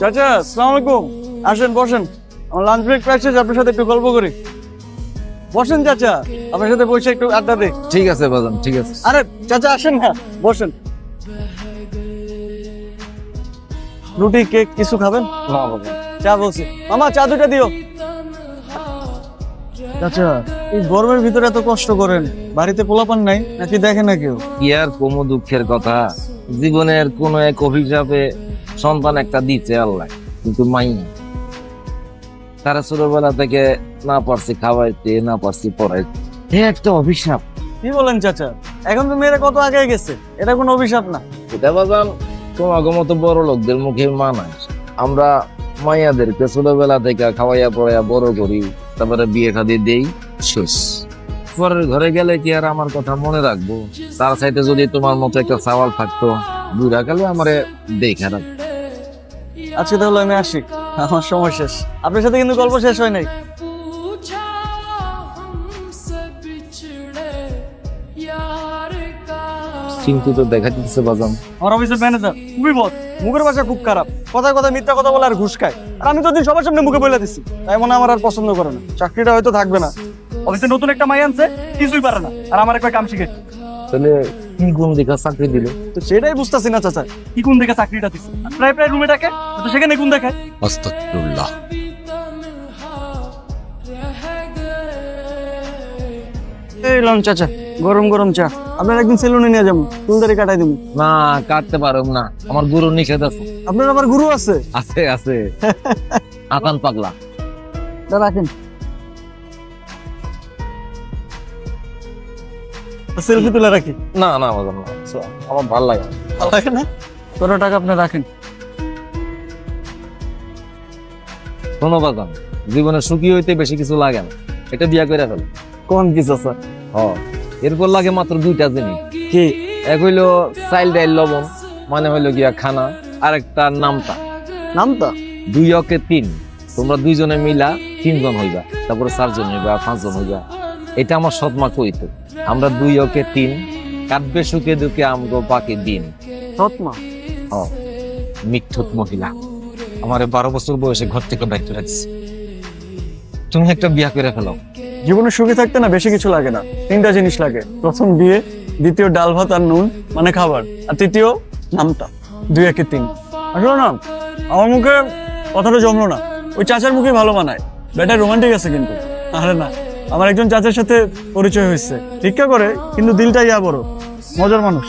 চাচা আসসালামু আলাইকুম, আসেন বসেন। আমার লাঞ্চ ব্রেক প্রায় শেষ, আপনার সাথে একটু গল্প করি। বসেন চাচা, আপনার সাথে বসে একটু আড্ডা দিই। ঠিক আছে বাজান, ঠিক আছে। আরে চাচা আসেন না, বসেন। রুটি কেক কিছু খাবেন? না বাজান, চা বলছি। মামা চা দুটা দিও। চাচা এই গরমের ভিতরে এত কষ্ট করেন, বাড়িতে পোলাপান নাই নাকি দেখে না কেউ? কি আর কোনো দুঃখের কথা, জীবনের কোন এক অভিশাপে সন্তান একটা দিচ্ছে আল্লাহ, কিন্তু মাই তারা ছোটবেলা থেকে না পারছি খাওয়াইতে, না পারছি পড়াইতে, এ একটা অভিশাপ। কি বলেন চাচা, এখন তো মেয়েরা কত আগে গেছে, এটা কোনো অভিশাপ না। এটা বাজান তোমাকে মতো বড় লোকদের মুখে মানায়। আমরা মাইয়াদেরকে ছোটবেলা থেকে খাওয়াইয়া পড়াইয়া বড় করি, তারপরে বিয়ে শাদী দেই, শেষ। পরের ঘরে গেলে কি আর আমার কথা মনে রাখবো? তার সাইডে যদি তোমার মতো একটা সওয়াল থাকতো, বুড়া কালে আমারে দেখে রাখতো। আজকে তাহলে আমি আসি, আমার সময় শেষ। আপনার সাথে কিন্তু গল্প শেষ হয় নাই। কিন্তু তো দেখা দিচ্ছে বাজান, আমার অফিসের ম্যানেজার খুবই বদ, মুখের ভাষা খুব খারাপ, কথায় কথায় মিথ্যা কথা বলে আর ঘুষ খায়। আর আমি তো দিন সবার সামনে মুখে বলে দিচ্ছি, তাই মনে হয় আমার আর পছন্দ করে না। চাকরিটা হয়তো থাকবে না। অফিসে নতুন একটা মাই আনছে, কিছুই পারে না, আর আমার একটা কাম শিখে। তাহলে কি গুণ দেখা চাকরি দিল? তো সেটাই বুঝতেছি না চাচা, কি কোন দেখে চাকরিটা দিচ্ছে। প্রায় প্রায় রুমে ডাকে, তো সেখানে কোন দেখায়। আস্তাগফিরুল্লাহ। এই লন চাচা, গরম গরম চা। আপনার একদিন সেলুনে নিয়ে যাবো, চুলদারি কাটাই দেবো। না, কাটতে পারব না, আমার গুরু নিষেধ আছে। আপনার আবার গুরু আছে? আছে আছে, আকান পাগলা। তা রাখেন, সেলফি তুলে রাখি। না না বাজান না, আমার ভালো লাগে না। ভালো লাগে না? কত টাকা আপনি রাখেন। শোনো বাজান, জীবনে সুখী হইতে বেশি কিছু লাগে না, এটা বিয়া করে ফেল। কোন কি চাচা? এরপর লাগে মাত্র দুইটা জিনিস। কি? এক হইলো চাইল ডাইল লবণ, মানে হইলো গিয়া খানা, আর একটা নামতা। নামটা? 2 অকে 3, তোমরা দুইজনে মিলা 3 জন হইবা, তারপরে 4 জন হইবা, 5 জন হইবা। এটা আমার সৎমা কইতো। আমরা 2 অকে 3, কাটবে সুখে দুঃখে আমগো বাকি দিন। সৎমা? মিথ্যুক মহিলা আমারে 12 বছর বয়সে ঘর থেকে বাইর করে দিচ্ছে। তুমি একটা বিয়া করে ফেলো। জীবনে সুখী থাকতে না বেশি কিছু লাগে না, 3টা জিনিস লাগে। প্রথম বিয়ে, দ্বিতীয় ডাল ভাত আর নুন মানে খাবার, আর তৃতীয় নামটা। 2 1 3। আসলে না, আমার মুখে কথাটা জমলো না, ওই চাচার মুখে ভালো মানায়। বেটা রোমান্টিক আছে কিন্তু। আরে না, আমার একজন চাচার সাথে পরিচয় হয়েছে, ভিক্ষা করে কিন্তু দিলটা ইয়া বড়, মজার মানুষ।